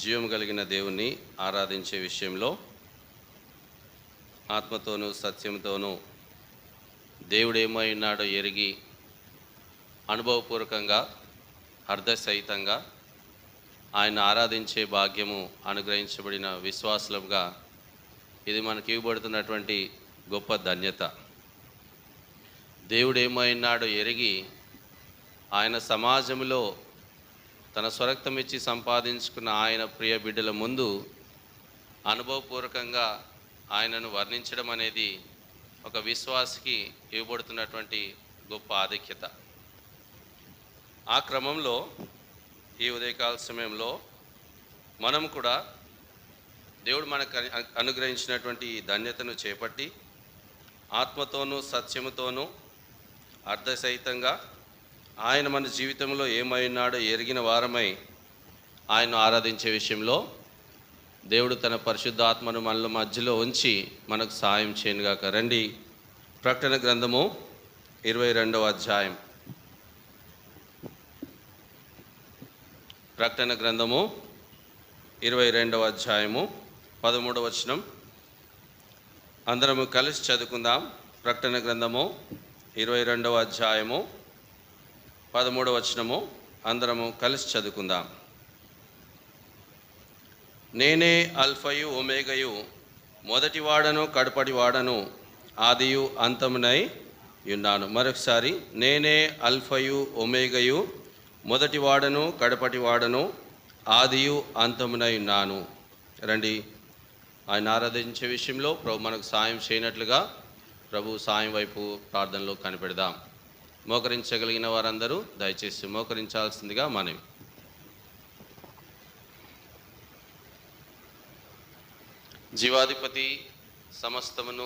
జీవం కలిగిన దేవుణ్ణి ఆరాధించే విషయంలో ఆత్మతోనూ సత్యంతోనూ దేవుడేమై ఉన్నాడో ఎరిగి అనుభవపూర్వకంగా అర్ధసహితంగా ఆయన ఆరాధించే భాగ్యము అనుగ్రహించబడిన విశ్వాసులుగా ఇది మనకి ఇవ్వబడుతున్నటువంటి గొప్ప ధన్యత. దేవుడేమై ఉన్నాడో ఎరిగి ఆయన సమాజంలో తన స్వరక్తం ఇచ్చి సంపాదించుకున్న ఆయన ప్రియ బిడ్డల ముందు అనుభవపూర్వకంగా ఆయనను వర్ణించడం అనేది ఒక విశ్వాసికి ఇవ్వబడుతున్నటువంటి గొప్ప ఆధిక్యత. ఆ క్రమంలో ఈ ఉదయకాల సమయంలో మనం కూడా దేవుడు మనకు అనుగ్రహించినటువంటి ఈ ధన్యతను చేపట్టి ఆత్మతోనూ సత్యముతోనూ అర్ధసహితంగా ఆయన మన జీవితంలో ఏమైనాడో ఎరిగిన వారమై ఆయన్ను ఆరాధించే విషయంలో దేవుడు తన పరిశుద్ధాత్మను మనల మధ్యలో ఉంచి మనకు సహాయం చేయనుగాక. రండి, ప్రకటన గ్రంథము 22వ అధ్యాయం. ప్రకటన గ్రంథము 22వ అధ్యాయము 13వ వచనం అందరము కలిసి చదువుకుందాం. ప్రకటన గ్రంథము 22వ అధ్యాయము 13వ వచనము అందరము కలిసి చదువుకుందాం. నేనే అల్ఫయు ఒమేగయు, మొదటివాడను కడపటివాడను, ఆదియు అంతమునై ఉన్నాను. మరొకసారి, నేనే అల్ఫయు ఒమేగయు, మొదటివాడను కడపటివాడను, ఆదియు అంతమునై ఉన్నాను. రండి, ఆయన ఆరాధించే విషయంలో ప్రభు మనకు సాయం చేయనట్లుగా ప్రభు సాయం వైపు ప్రార్థనలో కనిపెడదాం. మోకరించగలిగిన వారందరూ దయచేసి మోకరించాల్సిందిగా మనవి. జీవాధిపతి సమస్తమును